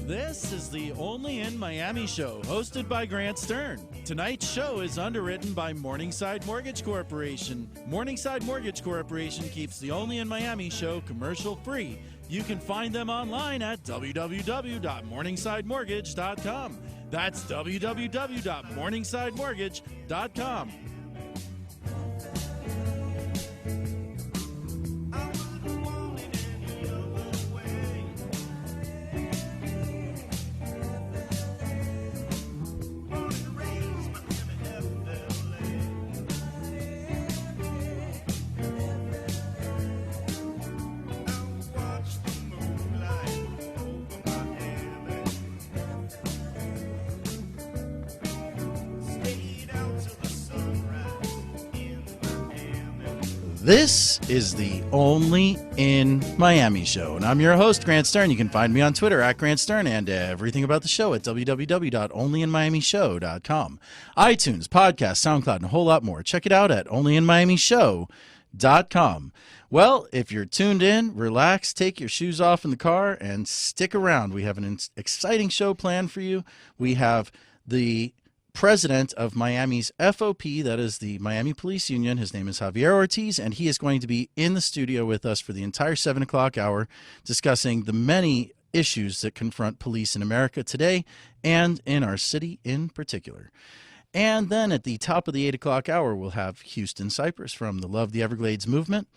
This is the Only in Miami show, hosted by Grant Stern. Tonight's show is underwritten by Morningside Mortgage Corporation. Morningside Mortgage Corporation keeps the Only in Miami show commercial free. You can find them online at www.morningsidemortgage.com. That's www.morningsidemortgage.com. This is the Only in Miami show, and I'm your host, Grant Stern. You can find me on Twitter at Grant Stern and everything about the show at www.onlyinmiamishow.com. iTunes, podcast, SoundCloud, and a whole lot more. Check it out at onlyinmiamishow.com. Well, if you're tuned in, relax, take your shoes off in the car, and stick around. We have an exciting show planned for you. We have the president of Miami's FOP, that is the Miami Police Union. His name is Javier Ortiz, and he is going to be in the studio with us for the entire 7 o'clock hour discussing the many issues that confront police in America today and in our city in particular. And then at the top of the 8 o'clock hour, we'll have Houston Cypress from the Love the Everglades movement,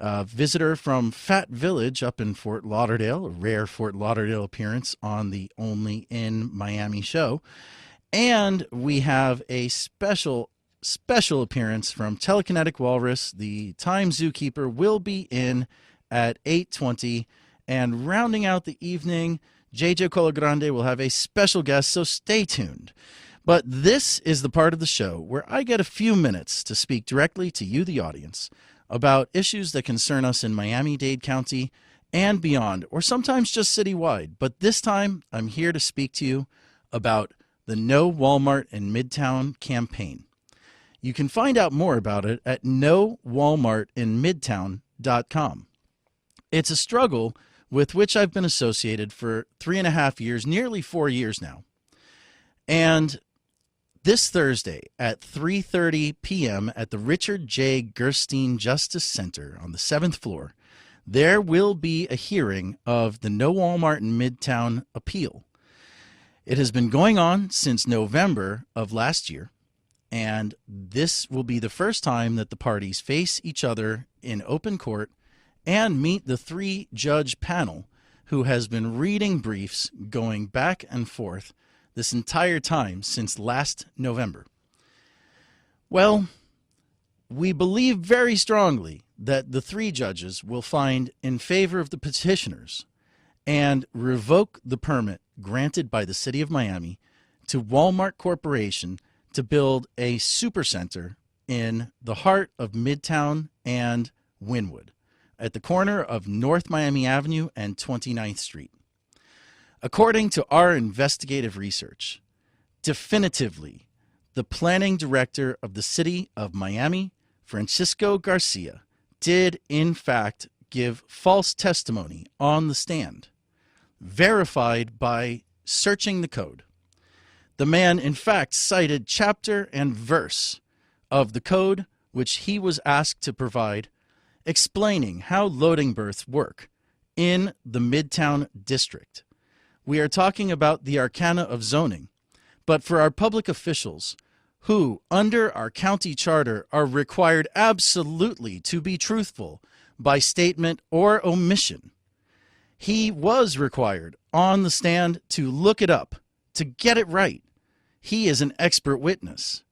a visitor from Fat Village up in Fort Lauderdale, a rare Fort Lauderdale appearance on the Only in Miami show. And we have a special appearance from Telekinetic Walrus. The Time Zookeeper will be in at 8:20. And rounding out the evening, JJ Colagrande will have a special guest, so stay tuned. But this is the part of the show where I get a few minutes to speak directly to you, the audience, about issues that concern us in Miami-Dade County and beyond, or sometimes just citywide. But this time, I'm here to speak to you about the No Walmart in Midtown campaign. You can find out more about it at nowalmartinmidtown.com. It's a struggle with which I've been associated for 3.5 years, nearly 4 years now. And this Thursday at 3:30 p.m. at the Richard J. Gerstein Justice Center on the 7th floor, there will be a hearing of the No Walmart in Midtown appeal. It has been going on since November of last year, and this will be the first time that the parties face each other in open court and meet the 3-judge panel who has been reading briefs going back and forth this entire time since last November. Well, we believe very strongly that the 3 judges will find in favor of the petitioners and revoke the permit granted by the city of Miami to Walmart Corporation to build a supercenter in the heart of Midtown and Wynwood at the corner of North Miami Avenue and 29th Street. According to our investigative research, definitively, the planning director of the city of Miami, Francisco Garcia, did in fact give false testimony on the stand, verified by searching the code. The man, in fact, cited chapter and verse of the code which he was asked to provide, explaining how loading berths work in the Midtown District. We are talking about the arcana of zoning, but for our public officials who, under our county charter, are required absolutely to be truthful by statement or omission, he was required on the stand to look it up, to get it right. He is an expert witness.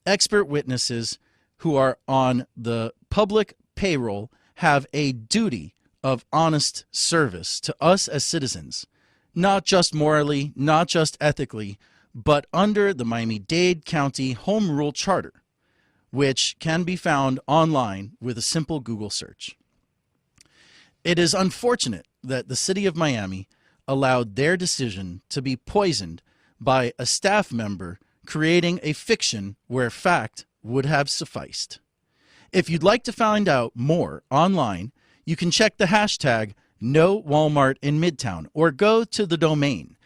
Expert witnesses who are on the public payroll have a duty of honest service to us as citizens, not just morally, not just ethically, but under the Miami-Dade County Home Rule Charter, which can be found online with a simple Google search. It is unfortunate that the city of Miami allowed their decision to be poisoned by a staff member creating a fiction where fact would have sufficed. If you'd like to find out more online, you can check the hashtag #NoWalmartInMidtown or go to the domain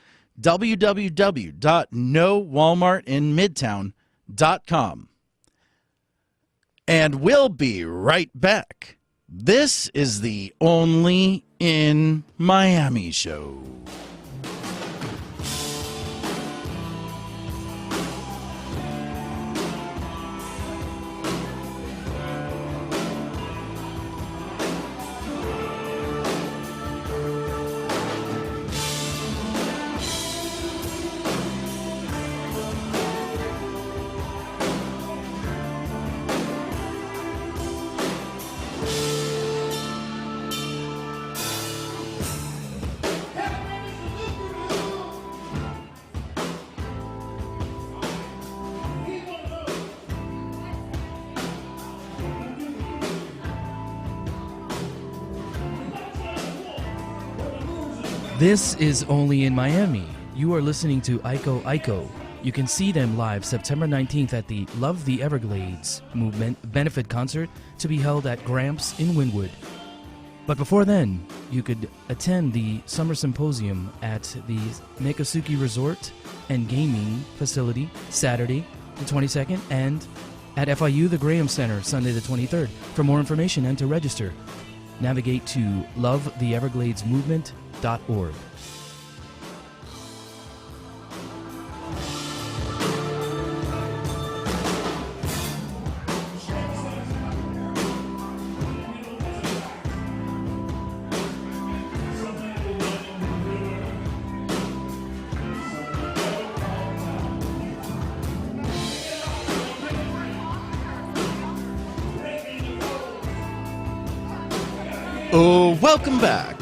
www.nowalmartinmidtown.com. And we'll be right back. This is the Only in Miami show. This is Only in Miami. You are listening to Aiko Aiko. You can see them live September 19th at the Love the Everglades Movement benefit concert to be held at Gramps in Wynwood. But before then, you could attend the summer symposium at the Nekasuki Resort and Gaming Facility Saturday the 22nd and at FIU the Graham Center Sunday the 23rd. For more information and to register, navigate to lovetheevergladesmovement.org. Oh, welcome back.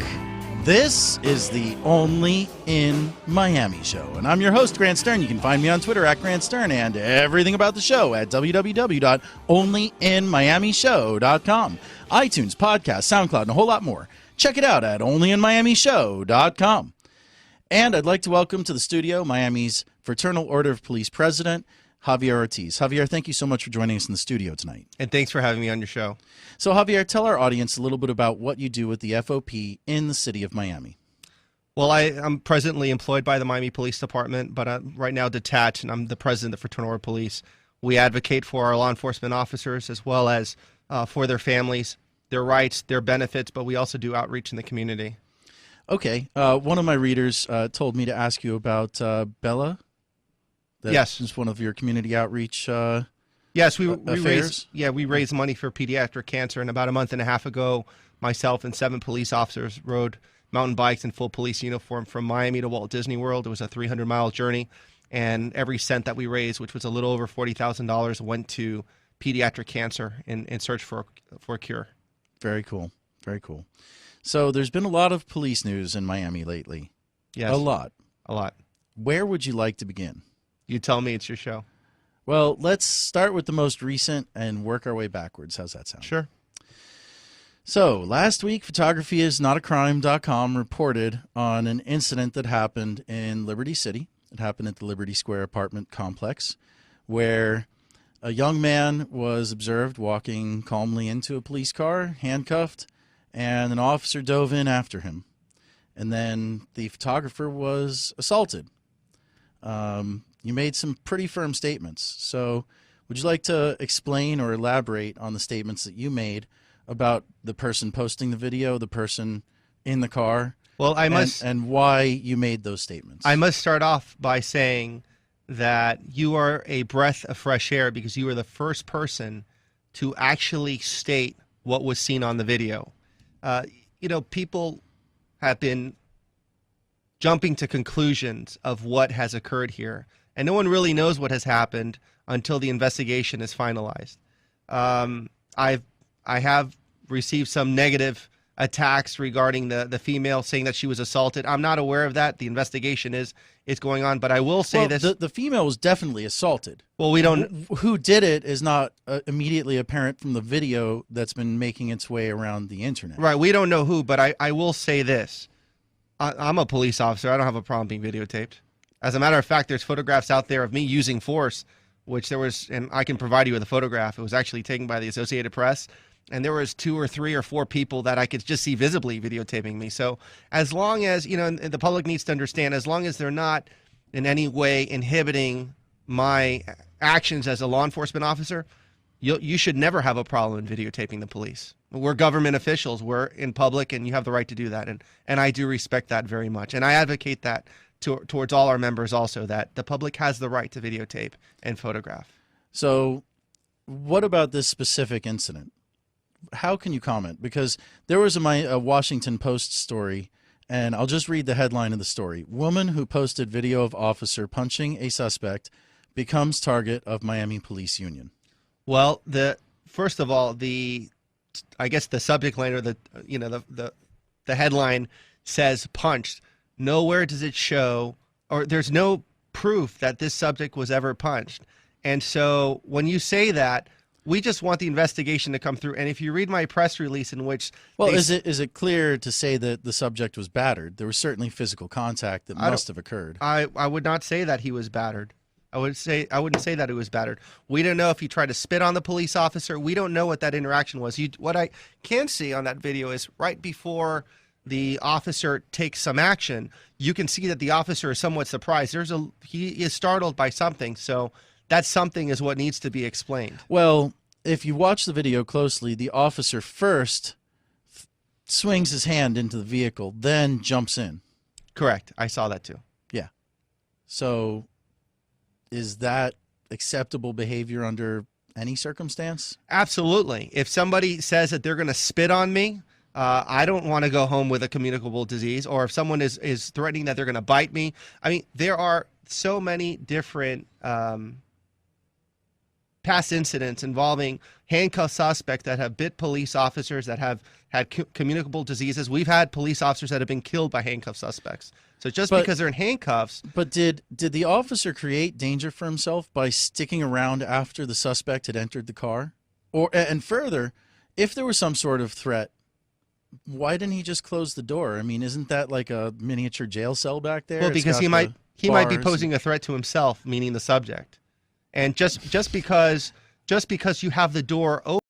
This is the Only in Miami show, and I'm your host, Grant Stern. You can find me on Twitter at Grant Stern and everything about the show at www.onlyinmiamishow.com. iTunes, podcast, SoundCloud, and a whole lot more. Check it out at onlyinmiamishow.com. And I'd like to welcome to the studio Miami's Fraternal Order of Police President, Javier Ortiz. Javier, thank you so much for joining us in the studio tonight. And thanks for having me on your show. So, Javier, tell our audience a little bit about what you do with the FOP in the city of Miami. Well, I'm presently employed by the Miami Police Department, but I'm right now detached, and I'm the president of the Fraternal Order of Police. We advocate for our law enforcement officers as well as for their families, their rights, their benefits, but we also do outreach in the community. Okay. One of my readers told me to ask you about Bella. Yes. Is one of your community outreach yes, we affairs? we raise money for pediatric cancer, and about a month and a half ago, myself and 7 police officers rode mountain bikes in full police uniform from Miami to Walt Disney World. It was a 300-mile journey, and every cent that we raised, which was a little over $40,000, went to pediatric cancer in search for a cure. Very cool. Very cool. So there's been a lot of police news in Miami lately. Yes. A lot. A lot. Where would you like to begin? You tell me, it's your show. Well, let's start with the most recent and work our way backwards. How's that sound? Sure. So, last week, photographyisnotacrime.com reported on an incident that happened in Liberty City. It happened at the Liberty Square apartment complex, where a young man was observed walking calmly into a police car, handcuffed, and an officer dove in after him. And then the photographer was assaulted. You made some pretty firm statements. So would you like to explain or elaborate on the statements that you made about the person posting the video, the person in the car, well, and why you made those statements? I must start off by saying that you are a breath of fresh air because you are the first person to actually state what was seen on the video. People have been jumping to conclusions of what has occurred here, and no one really knows what has happened until the investigation is finalized. I have received some negative attacks regarding the female saying that she was assaulted. I'm not aware of that. The investigation is going on, but I will say this. The female was definitely assaulted. Well, we don't. Who did it is not immediately apparent from the video that's been making its way around the internet. Right. We don't know who, but I will say this. I'm a police officer. I don't have a problem being videotaped. As a matter of fact, there's photographs out there of me using force, which there was, and I can provide you with a photograph. It was actually taken by the Associated Press. And there was 2 or 3 or 4 people that I could just see visibly videotaping me. So as long as, you know, and the public needs to understand, as long as they're not in any way inhibiting my actions as a law enforcement officer, you should never have a problem in videotaping the police. We're government officials. We're in public, and you have the right to do that. And I do respect that very much. And I advocate that towards all our members also, that the public has the right to videotape and photograph. So what about this specific incident? How can you comment? Because there was a Washington Post story, and I'll just read the headline of the story. Woman who posted video of officer punching a suspect becomes target of Miami police union. Well, first of all, I guess the subject line or the headline says punched. Nowhere does it show, or there's no proof that this subject was ever punched. And so when you say that, we just want the investigation to come through. And if you read my press release in which... Well, is it clear to say that the subject was battered? There was certainly physical contact that must have occurred. I would not say that he was battered. I wouldn't say that he was battered. We don't know if he tried to spit on the police officer. We don't know what that interaction was. What I can see on that video is right before the officer takes some action, you can see that the officer is somewhat surprised. He is startled by something. So that something is what needs to be explained. Well, if you watch the video closely, the officer first swings his hand into the vehicle, then jumps in. Correct. I saw that too. Yeah. So is that acceptable behavior under any circumstance? Absolutely. If somebody says that they're going to spit on me, I don't want to go home with a communicable disease. Or if someone is threatening that they're going to bite me. I mean, there are so many different past incidents involving handcuffed suspects that have bit police officers, that have had communicable diseases. We've had police officers that have been killed by handcuffed suspects. So because they're in handcuffs. But did the officer create danger for himself by sticking around after the suspect had entered the car? And further, if there was some sort of threat, why didn't he just close the door? I mean, isn't that like a miniature jail cell back there? Well, because he might be posing a threat to himself, meaning the subject. And just because you have the door open,